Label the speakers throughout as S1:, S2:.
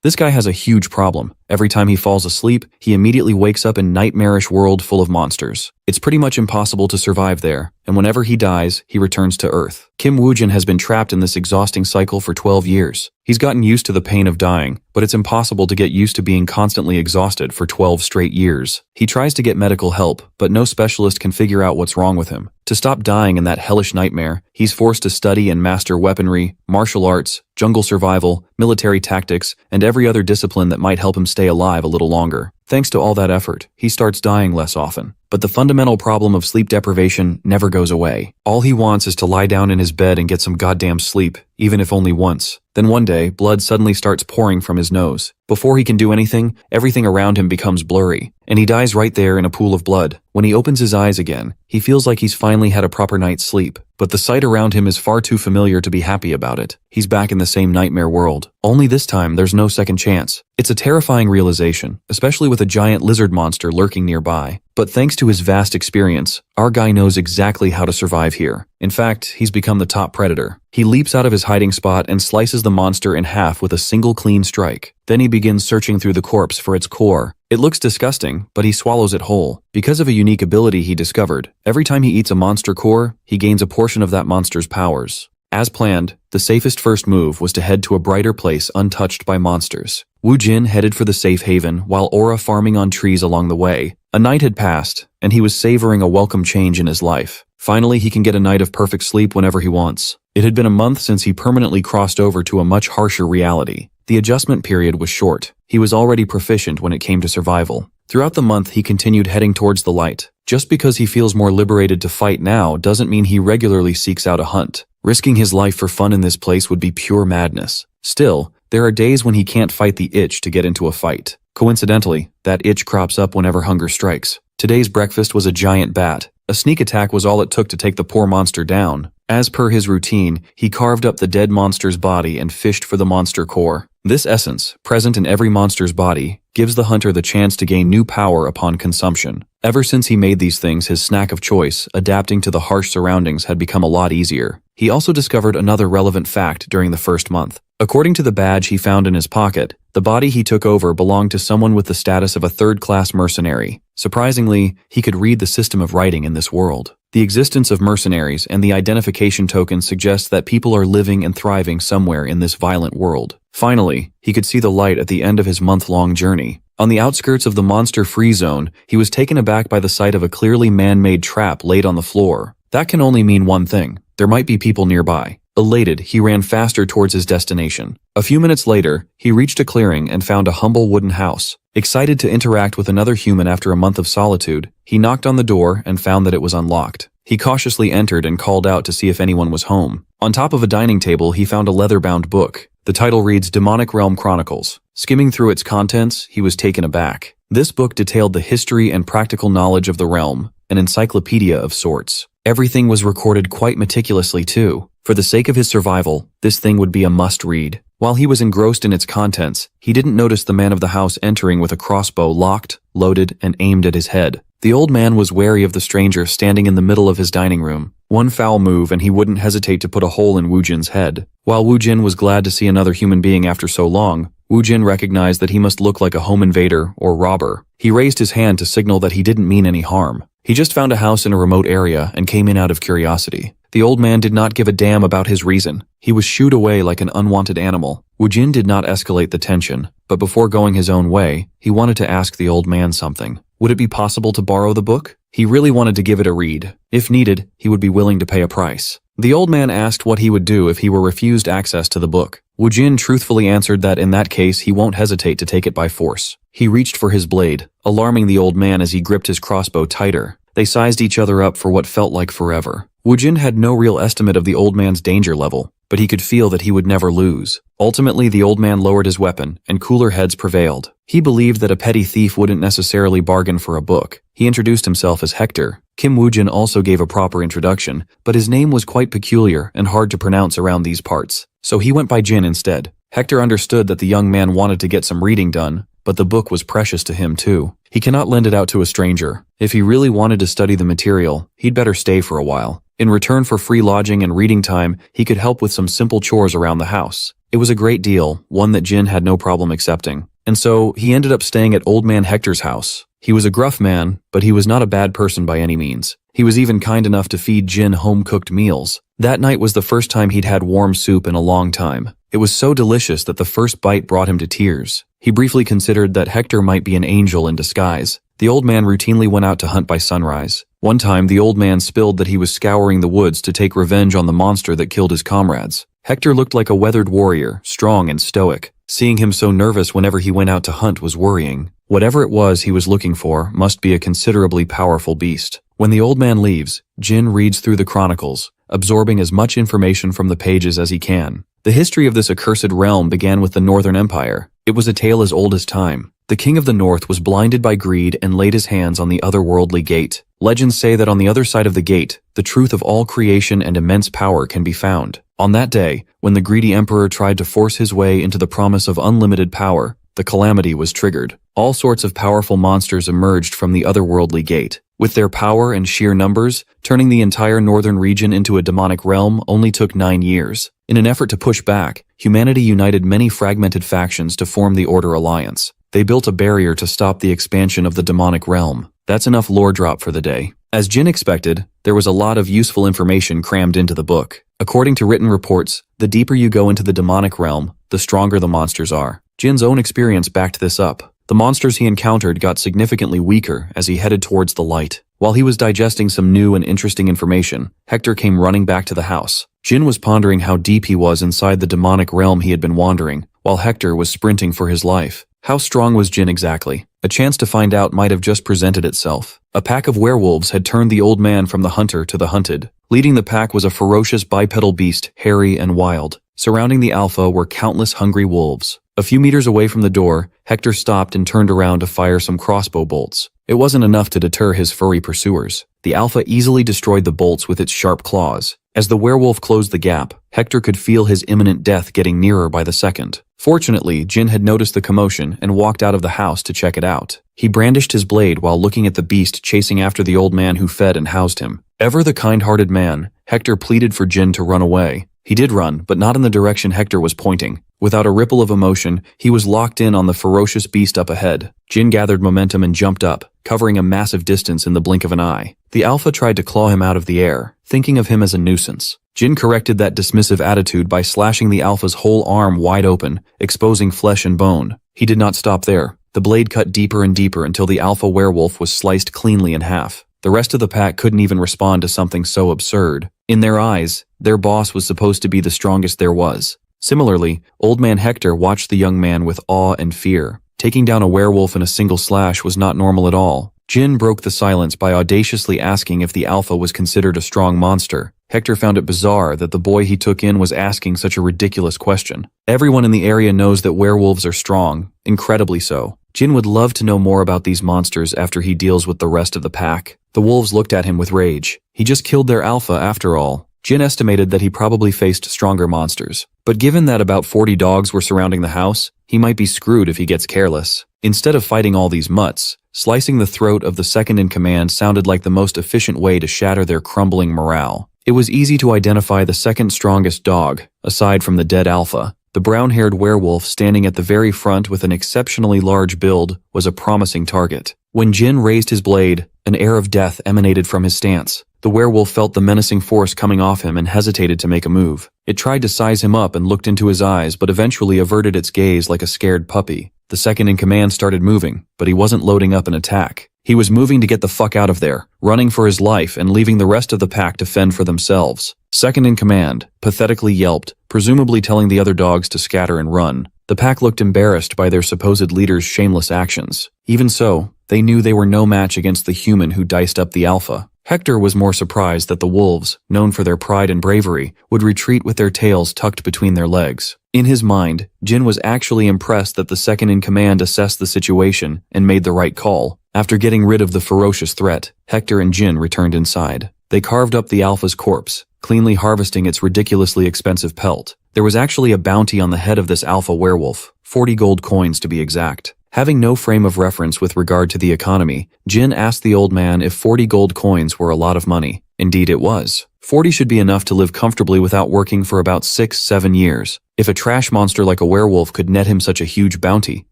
S1: This guy has a huge problem. Every time he falls asleep, he immediately wakes up in nightmarish world full of monsters. It's pretty much impossible to survive there, and whenever he dies, he returns to Earth. Kim Woo-jin has been trapped in this exhausting cycle for 12 years. He's gotten used to the pain of dying, but it's impossible to get used to being constantly exhausted for 12 straight years. He tries to get medical help, but no specialist can figure out what's wrong with him. To stop dying in that hellish nightmare, he's forced to study and master weaponry, martial arts, jungle survival, military tactics, and every other discipline that might help him stay alive a little longer. Thanks to all that effort, he starts dying less often. But the fundamental problem of sleep deprivation never goes away. All he wants is to lie down in his bed and get some goddamn sleep, even if only once. Then one day, blood suddenly starts pouring from his nose. Before he can do anything, everything around him becomes blurry, and he dies right there in a pool of blood. When he opens his eyes again, he feels like he's finally had a proper night's sleep, but the sight around him is far too familiar to be happy about it. He's back in the same nightmare world, only this time there's no second chance. It's a terrifying realization, especially with a giant lizard monster lurking nearby. But thanks to his vast experience, our guy knows exactly how to survive here. In fact, he's become the top predator. He leaps out of his hiding spot and slices the monster in half with a single clean strike. Then he begins searching through the corpse for its core. It looks disgusting, but he swallows it whole. Because of a unique ability he discovered, every time he eats a monster core, he gains a portion of that monster's powers. As planned, the safest first move was to head to a brighter place untouched by monsters. Woo-jin headed for the safe haven while Aura farming on trees along the way. A night had passed, and he was savoring a welcome change in his life. Finally, he can get a night of perfect sleep whenever he wants. It had been a month since he permanently crossed over to a much harsher reality. The adjustment period was short. He was already proficient when it came to survival. Throughout the month, he continued heading towards the light. Just because he feels more liberated to fight now doesn't mean he regularly seeks out a hunt. Risking his life for fun in this place would be pure madness. Still, there are days when he can't fight the itch to get into a fight. Coincidentally, that itch crops up whenever hunger strikes. Today's breakfast was a giant bat. A sneak attack was all it took to take the poor monster down. As per his routine, he carved up the dead monster's body and fished for the monster core. This essence, present in every monster's body, gives the hunter the chance to gain new power upon consumption. Ever since he made these things his snack of choice, adapting to the harsh surroundings had become a lot easier. He also discovered another relevant fact during the first month. According to the badge he found in his pocket, the body he took over belonged to someone with the status of a third-class mercenary. Surprisingly, he could read the system of writing in this world. The existence of mercenaries and the identification token suggests that people are living and thriving somewhere in this violent world. Finally, he could see the light at the end of his month-long journey. On the outskirts of the monster-free zone, he was taken aback by the sight of a clearly man-made trap laid on the floor. That can only mean one thing. There might be people nearby. Elated, he ran faster towards his destination. A few minutes later, he reached a clearing and found a humble wooden house. Excited to interact with another human after a month of solitude, he knocked on the door and found that it was unlocked. He cautiously entered and called out to see if anyone was home. On top of a dining table, he found a leather-bound book. The title reads Demonic Realm Chronicles. Skimming through its contents, he was taken aback. This book detailed the history and practical knowledge of the realm, an encyclopedia of sorts. Everything was recorded quite meticulously too. For the sake of his survival, this thing would be a must-read. While he was engrossed in its contents, he didn't notice the man of the house entering with a crossbow locked, loaded, and aimed at his head. The old man was wary of the stranger standing in the middle of his dining room. One foul move and he wouldn't hesitate to put a hole in Woo-jin's head. While Woo-jin was glad to see another human being after so long, Woo-jin recognized that he must look like a home invader or robber. He raised his hand to signal that he didn't mean any harm. He just found a house in a remote area and came in out of curiosity. The old man did not give a damn about his reason. He was shooed away like an unwanted animal. Woo-jin did not escalate the tension, but before going his own way, he wanted to ask the old man something. Would it be possible to borrow the book? He really wanted to give it a read. If needed, he would be willing to pay a price. The old man asked what he would do if he were refused access to the book. Woo-jin truthfully answered that in that case he won't hesitate to take it by force. He reached for his blade, alarming the old man as he gripped his crossbow tighter. They sized each other up for what felt like forever. Woo-jin had no real estimate of the old man's danger level, but he could feel that he would never lose. Ultimately, the old man lowered his weapon, and cooler heads prevailed. He believed that a petty thief wouldn't necessarily bargain for a book. He introduced himself as Hector. Kim Woo-jin also gave a proper introduction, but his name was quite peculiar and hard to pronounce around these parts, so he went by Jin instead. Hector understood that the young man wanted to get some reading done, but the book was precious to him too. He cannot lend it out to a stranger. If he really wanted to study the material, he'd better stay for a while. In return for free lodging and reading time, he could help with some simple chores around the house. It was a great deal, one that Jin had no problem accepting. And so, he ended up staying at Old Man Hector's house. He was a gruff man, but he was not a bad person by any means. He was even kind enough to feed Jin home-cooked meals. That night was the first time he'd had warm soup in a long time. It was so delicious that the first bite brought him to tears. He briefly considered that Hector might be an angel in disguise. The old man routinely went out to hunt by sunrise. One time, the old man spilled that he was scouring the woods to take revenge on the monster that killed his comrades. Hector looked like a weathered warrior, strong and stoic. Seeing him so nervous whenever he went out to hunt was worrying. Whatever it was he was looking for must be a considerably powerful beast. When the old man leaves, Jin reads through the chronicles, absorbing as much information from the pages as he can. The history of this accursed realm began with the Northern Empire. It was a tale as old as time. The king of the north was blinded by greed and laid his hands on the otherworldly gate. Legends say that on the other side of the gate, the truth of all creation and immense power can be found. On that day, when the greedy emperor tried to force his way into the promise of unlimited power, the calamity was triggered. All sorts of powerful monsters emerged from the otherworldly gate. With their power and sheer numbers, turning the entire northern region into a demonic realm only took 9 years. In an effort to push back, humanity united many fragmented factions to form the Order Alliance. They built a barrier to stop the expansion of the demonic realm. That's enough lore drop for the day. As Jin expected, there was a lot of useful information crammed into the book. According to written reports, the deeper you go into the demonic realm, the stronger the monsters are. Jin's own experience backed this up. The monsters he encountered got significantly weaker as he headed towards the light. While he was digesting some new and interesting information, Hector came running back to the house. Jin was pondering how deep he was inside the demonic realm he had been wandering, while Hector was sprinting for his life. How strong was Jin exactly? A chance to find out might have just presented itself. A pack of werewolves had turned the old man from the hunter to the hunted. Leading the pack was a ferocious bipedal beast, hairy and wild. Surrounding the alpha were countless hungry wolves. A few meters away from the door, Hector stopped and turned around to fire some crossbow bolts. It wasn't enough to deter his furry pursuers. The alpha easily destroyed the bolts with its sharp claws. As the werewolf closed the gap, Hector could feel his imminent death getting nearer by the second. Fortunately, Jin had noticed the commotion and walked out of the house to check it out. He brandished his blade while looking at the beast chasing after the old man who fed and housed him. Ever the kind-hearted man, Hector pleaded for Jin to run away. He did run, but not in the direction Hector was pointing. Without a ripple of emotion, he was locked in on the ferocious beast up ahead. Jin gathered momentum and jumped up, covering a massive distance in the blink of an eye. The alpha tried to claw him out of the air, thinking of him as a nuisance. Jin corrected that dismissive attitude by slashing the alpha's whole arm wide open, exposing flesh and bone. He did not stop there. The blade cut deeper and deeper until the alpha werewolf was sliced cleanly in half. The rest of the pack couldn't even respond to something so absurd. In their eyes, their boss was supposed to be the strongest there was. Similarly, Old Man Hector watched the young man with awe and fear. Taking down a werewolf in a single slash was not normal at all. Jin broke the silence by audaciously asking if the alpha was considered a strong monster. Hector found it bizarre that the boy he took in was asking such a ridiculous question. Everyone in the area knows that werewolves are strong, incredibly so. Jin would love to know more about these monsters after he deals with the rest of the pack. The wolves looked at him with rage. He just killed their alpha after all. Jin estimated that he probably faced stronger monsters. But given that about 40 dogs were surrounding the house, he might be screwed if he gets careless. Instead of fighting all these mutts, slicing the throat of the second in command sounded like the most efficient way to shatter their crumbling morale. It was easy to identify the second strongest dog, aside from the dead alpha. The brown-haired werewolf standing at the very front with an exceptionally large build was a promising target. When Jin raised his blade, an air of death emanated from his stance. The werewolf felt the menacing force coming off him and hesitated to make a move. It tried to size him up and looked into his eyes, but eventually averted its gaze like a scared puppy. The second in command started moving, but he wasn't loading up an attack. He was moving to get the fuck out of there, running for his life and leaving the rest of the pack to fend for themselves. Second in command pathetically yelped, presumably telling the other dogs to scatter and run. The pack looked embarrassed by their supposed leader's shameless actions. Even so, they knew they were no match against the human who diced up the alpha. Hector was more surprised that the wolves, known for their pride and bravery, would retreat with their tails tucked between their legs. In his mind, Jin was actually impressed that the second in command assessed the situation and made the right call. After getting rid of the ferocious threat, Hector and Jin returned inside. They carved up the alpha's corpse, cleanly harvesting its ridiculously expensive pelt. There was actually a bounty on the head of this alpha werewolf, 40 gold coins to be exact. Having no frame of reference with regard to the economy, Jin asked the old man if 40 gold coins were a lot of money. Indeed it was. 40 should be enough to live comfortably without working for about 6-7 years. If a trash monster like a werewolf could net him such a huge bounty,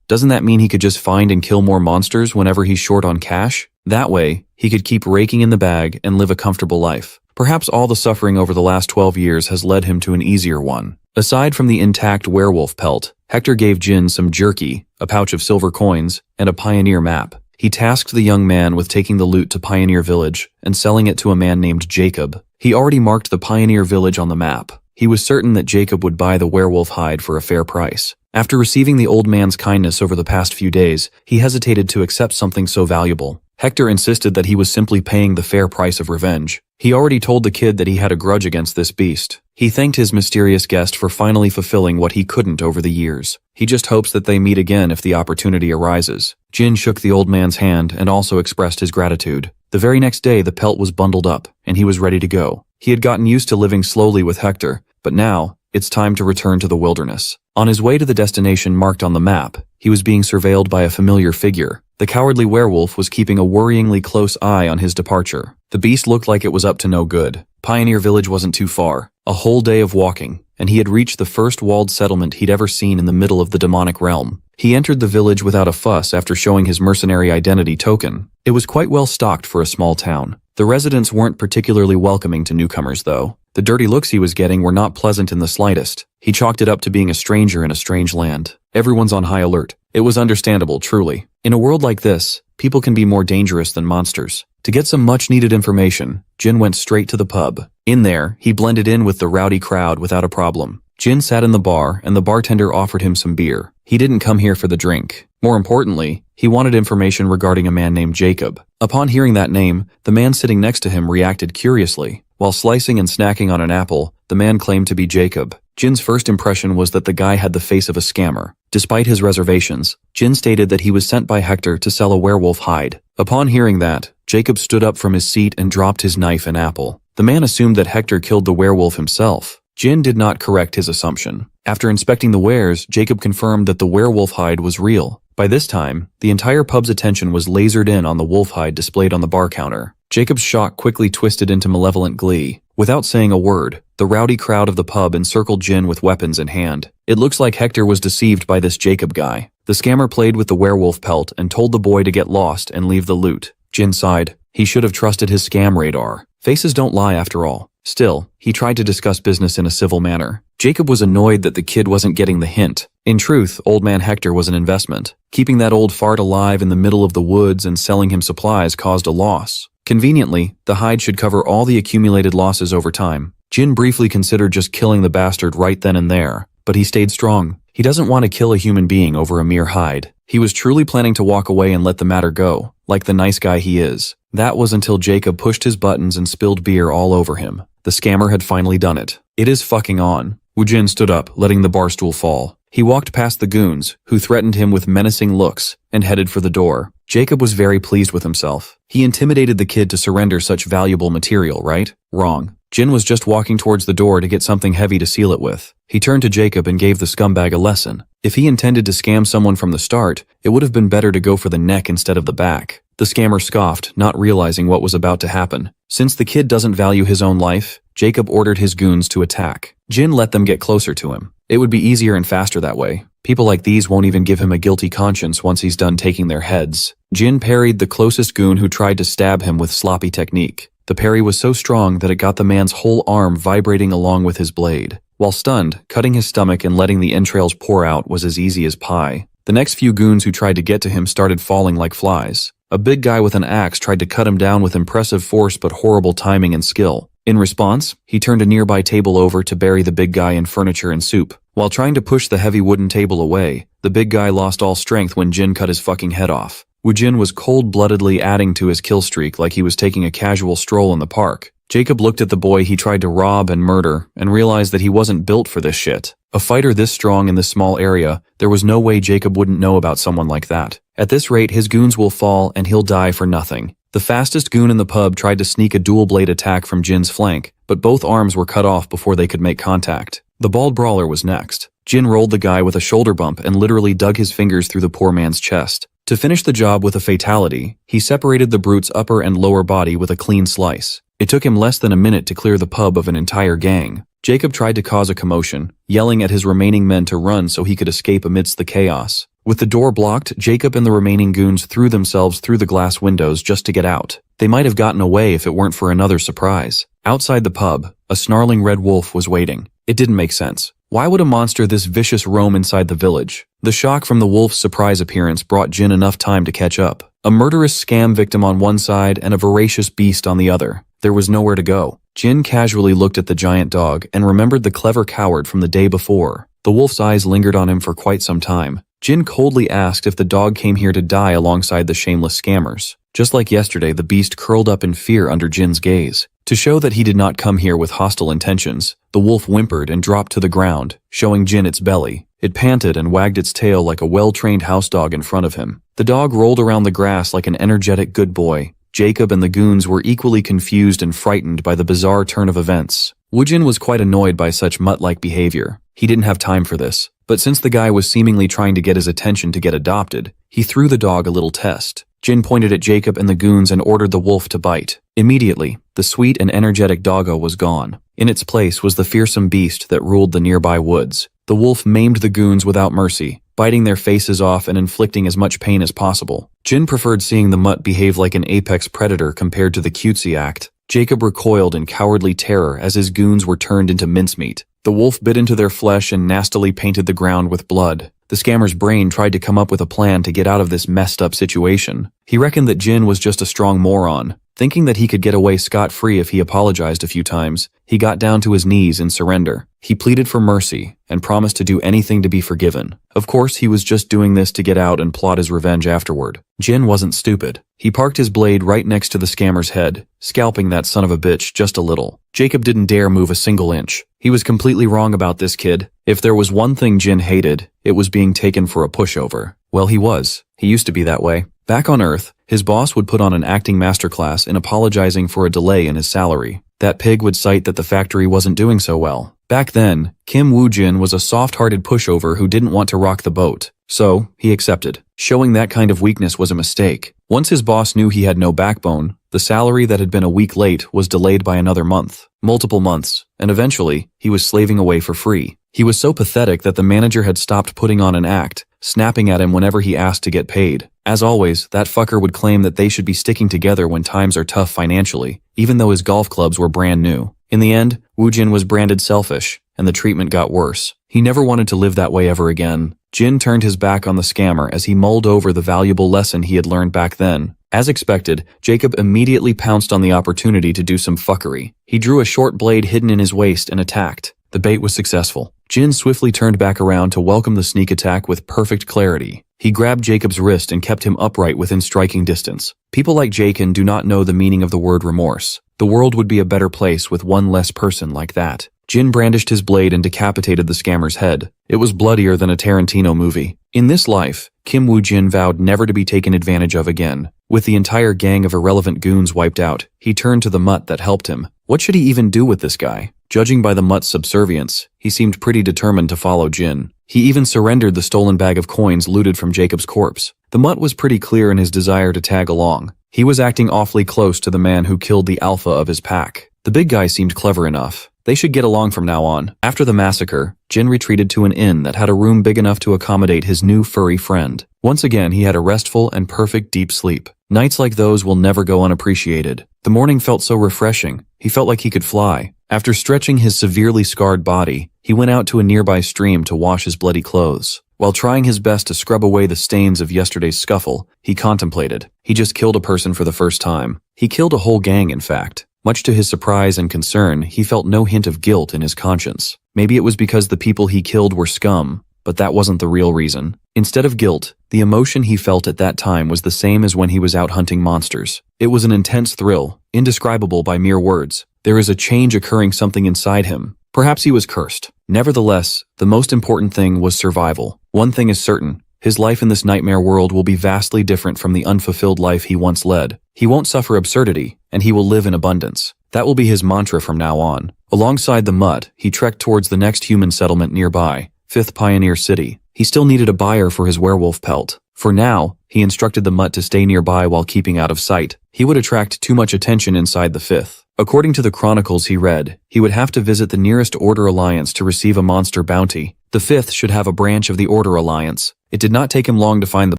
S1: doesn't that mean he could just find and kill more monsters whenever he's short on cash? That way, he could keep raking in the bag and live a comfortable life. Perhaps all the suffering over the last 12 years has led him to an easier one. Aside from the intact werewolf pelt, Hector gave Jin some jerky, a pouch of silver coins, and a pioneer map. He tasked the young man with taking the loot to Pioneer Village and selling it to a man named Jacob. He already marked the Pioneer Village on the map. He was certain that Jacob would buy the werewolf hide for a fair price. After receiving the old man's kindness over the past few days, he hesitated to accept something so valuable. Hector insisted that he was simply paying the fair price of revenge. He already told the kid that he had a grudge against this beast. He thanked his mysterious guest for finally fulfilling what he couldn't over the years. He just hopes that they meet again if the opportunity arises. Jin shook the old man's hand and also expressed his gratitude. The very next day the pelt was bundled up, and he was ready to go. He had gotten used to living slowly with Hector, but now, it's time to return to the wilderness. On his way to the destination marked on the map, he was being surveilled by a familiar figure. The cowardly werewolf was keeping a worryingly close eye on his departure. The beast looked like it was up to no good. Pioneer Village wasn't too far, a whole day of walking, and he had reached the first walled settlement he'd ever seen in the middle of the demonic realm. He entered the village without a fuss after showing his mercenary identity token. It was quite well stocked for a small town. The residents weren't particularly welcoming to newcomers, though. The dirty looks he was getting were not pleasant in the slightest. He chalked it up to being a stranger in a strange land. Everyone's on high alert. It was understandable, truly. In a world like this, people can be more dangerous than monsters. To get some much-needed information, Jin went straight to the pub. In there, he blended in with the rowdy crowd without a problem. Jin sat in the bar, and the bartender offered him some beer. He didn't come here for the drink. More importantly, he wanted information regarding a man named Jacob. Upon hearing that name, the man sitting next to him reacted curiously. While slicing and snacking on an apple, the man claimed to be Jacob. Jin's first impression was that the guy had the face of a scammer. Despite his reservations, Jin stated that he was sent by Hector to sell a werewolf hide. Upon hearing that, Jacob stood up from his seat and dropped his knife and apple. The man assumed that Hector killed the werewolf himself. Jin did not correct his assumption. After inspecting the wares, Jacob confirmed that the werewolf hide was real. By this time, the entire pub's attention was lasered in on the wolf hide displayed on the bar counter. Jacob's shock quickly twisted into malevolent glee. Without saying a word, the rowdy crowd of the pub encircled Jin with weapons in hand. It looks like Hector was deceived by this Jacob guy. The scammer played with the werewolf pelt and told the boy to get lost and leave the loot. Jin sighed. He should have trusted his scam radar. Faces don't lie after all. Still, he tried to discuss business in a civil manner. Jacob was annoyed that the kid wasn't getting the hint. In truth, old man Hector was an investment. Keeping that old fart alive in the middle of the woods and selling him supplies caused a loss. Conveniently, the hide should cover all the accumulated losses over time. Jin briefly considered just killing the bastard right then and there, but he stayed strong. He doesn't want to kill a human being over a mere hide. He was truly planning to walk away and let the matter go, like the nice guy he is. That was until Jacob pushed his buttons and spilled beer all over him. The scammer had finally done it. It is fucking on. Wu Jin stood up, letting the bar stool fall. He walked past the goons, who threatened him with menacing looks, and headed for the door. Jacob was very pleased with himself. He intimidated the kid to surrender such valuable material, right? Wrong. Jin was just walking towards the door to get something heavy to seal it with. He turned to Jacob and gave the scumbag a lesson. If he intended to scam someone from the start, it would have been better to go for the neck instead of the back. The scammer scoffed, not realizing what was about to happen. Since the kid doesn't value his own life, Jacob ordered his goons to attack. Jin let them get closer to him. It would be easier and faster that way. People like these won't even give him a guilty conscience once he's done taking their heads. Jin parried the closest goon who tried to stab him with sloppy technique. The parry was so strong that it got the man's whole arm vibrating along with his blade. While stunned, cutting his stomach and letting the entrails pour out was as easy as pie. The next few goons who tried to get to him started falling like flies. A big guy with an axe tried to cut him down with impressive force but horrible timing and skill. In response, he turned a nearby table over to bury the big guy in furniture and soup. While trying to push the heavy wooden table away, the big guy lost all strength when Jin cut his fucking head off. Wu Jin was cold-bloodedly adding to his kill streak like he was taking a casual stroll in the park. Jacob looked at the boy he tried to rob and murder and realized that he wasn't built for this shit. A fighter this strong in this small area, there was no way Jacob wouldn't know about someone like that. At this rate, his goons will fall and he'll die for nothing. The fastest goon in the pub tried to sneak a dual blade attack from Jin's flank, but both arms were cut off before they could make contact. The bald brawler was next. Jin rolled the guy with a shoulder bump and literally dug his fingers through the poor man's chest. To finish the job with a fatality, he separated the brute's upper and lower body with a clean slice. It took him less than a minute to clear the pub of an entire gang. Jacob tried to cause a commotion, yelling at his remaining men to run so he could escape amidst the chaos. With the door blocked, Jacob and the remaining goons threw themselves through the glass windows just to get out. They might have gotten away if it weren't for another surprise. Outside the pub, a snarling red wolf was waiting. It didn't make sense. Why would a monster this vicious roam inside the village? The shock from the wolf's surprise appearance brought Jin enough time to catch up. A murderous scam victim on one side and a voracious beast on the other. There was nowhere to go. Jin casually looked at the giant dog and remembered the clever coward from the day before. The wolf's eyes lingered on him for quite some time. Jin coldly asked if the dog came here to die alongside the shameless scammers. Just like yesterday, the beast curled up in fear under Jin's gaze. To show that he did not come here with hostile intentions, the wolf whimpered and dropped to the ground, showing Jin its belly. It panted and wagged its tail like a well-trained house dog in front of him. The dog rolled around the grass like an energetic good boy. Jacob and the goons were equally confused and frightened by the bizarre turn of events. Woojin was quite annoyed by such mutt-like behavior. He didn't have time for this. But since the guy was seemingly trying to get his attention to get adopted, he threw the dog a little test. Jin pointed at Jacob and the goons and ordered the wolf to bite. Immediately, the sweet and energetic doggo was gone. In its place was the fearsome beast that ruled the nearby woods. The wolf maimed the goons without mercy, biting their faces off and inflicting as much pain as possible. Jin preferred seeing the mutt behave like an apex predator compared to the cutesy act. Jacob recoiled in cowardly terror as his goons were turned into mincemeat. The wolf bit into their flesh and nastily painted the ground with blood. The scammer's brain tried to come up with a plan to get out of this messed up situation. He reckoned that Jin was just a strong moron. Thinking that he could get away scot-free if he apologized a few times, he got down to his knees in surrender. He pleaded for mercy and promised to do anything to be forgiven. Of course, he was just doing this to get out and plot his revenge afterward. Jin wasn't stupid. He parked his blade right next to the scammer's head, scalping that son of a bitch just a little. Jacob didn't dare move a single inch. He was completely wrong about this kid. If there was one thing Jin hated, it was being taken for a pushover. Well, he was. He used to be that way. Back on Earth, his boss would put on an acting masterclass in apologizing for a delay in his salary. That pig would cite that the factory wasn't doing so well. Back then, Kim Woo-jin was a soft-hearted pushover who didn't want to rock the boat. So, he accepted. Showing that kind of weakness was a mistake. Once his boss knew he had no backbone, the salary that had been a week late was delayed by another month, multiple months, and eventually, he was slaving away for free. He was so pathetic that the manager had stopped putting on an act, snapping at him whenever he asked to get paid. As always, that fucker would claim that they should be sticking together when times are tough financially, even though his golf clubs were brand new. In the end, Woo-jin was branded selfish, and the treatment got worse. He never wanted to live that way ever again. Jin turned his back on the scammer as he mulled over the valuable lesson he had learned back then. As expected, Jacob immediately pounced on the opportunity to do some fuckery. He drew a short blade hidden in his waist and attacked. The bait was successful. Jin swiftly turned back around to welcome the sneak attack with perfect clarity. He grabbed Jacob's wrist and kept him upright within striking distance. People like Jakin do not know the meaning of the word remorse. The world would be a better place with one less person like that. Jin brandished his blade and decapitated the scammer's head. It was bloodier than a Tarantino movie. In this life, Kim Woo-jin vowed never to be taken advantage of again. With the entire gang of irrelevant goons wiped out, he turned to the mutt that helped him. What should he even do with this guy? Judging by the mutt's subservience, he seemed pretty determined to follow Jin. He even surrendered the stolen bag of coins looted from Jacob's corpse. The mutt was pretty clear in his desire to tag along. He was acting awfully close to the man who killed the alpha of his pack. The big guy seemed clever enough. They should get along from now on. After the massacre, Jin retreated to an inn that had a room big enough to accommodate his new furry friend. Once again, he had a restful and perfect deep sleep. Nights like those will never go unappreciated. The morning felt so refreshing. He felt like he could fly. After stretching his severely scarred body, he went out to a nearby stream to wash his bloody clothes. While trying his best to scrub away the stains of yesterday's scuffle, he contemplated. He just killed a person for the first time. He killed a whole gang, in fact. Much to his surprise and concern, he felt no hint of guilt in his conscience. Maybe it was because the people he killed were scum, but that wasn't the real reason. Instead of guilt, the emotion he felt at that time was the same as when he was out hunting monsters. It was an intense thrill, indescribable by mere words. There is a change occurring something inside him. Perhaps he was cursed. Nevertheless, the most important thing was survival. One thing is certain. His life in this nightmare world will be vastly different from the unfulfilled life he once led. He won't suffer absurdity, and he will live in abundance. That will be his mantra from now on. Alongside the mutt, he trekked towards the next human settlement nearby. Fifth Pioneer City. He still needed a buyer for his werewolf pelt. For now, he instructed the mutt to stay nearby while keeping out of sight. He would attract too much attention inside the Fifth. According to the chronicles he read, he would have to visit the nearest Order Alliance to receive a monster bounty. The Fifth should have a branch of the Order Alliance. It did not take him long to find the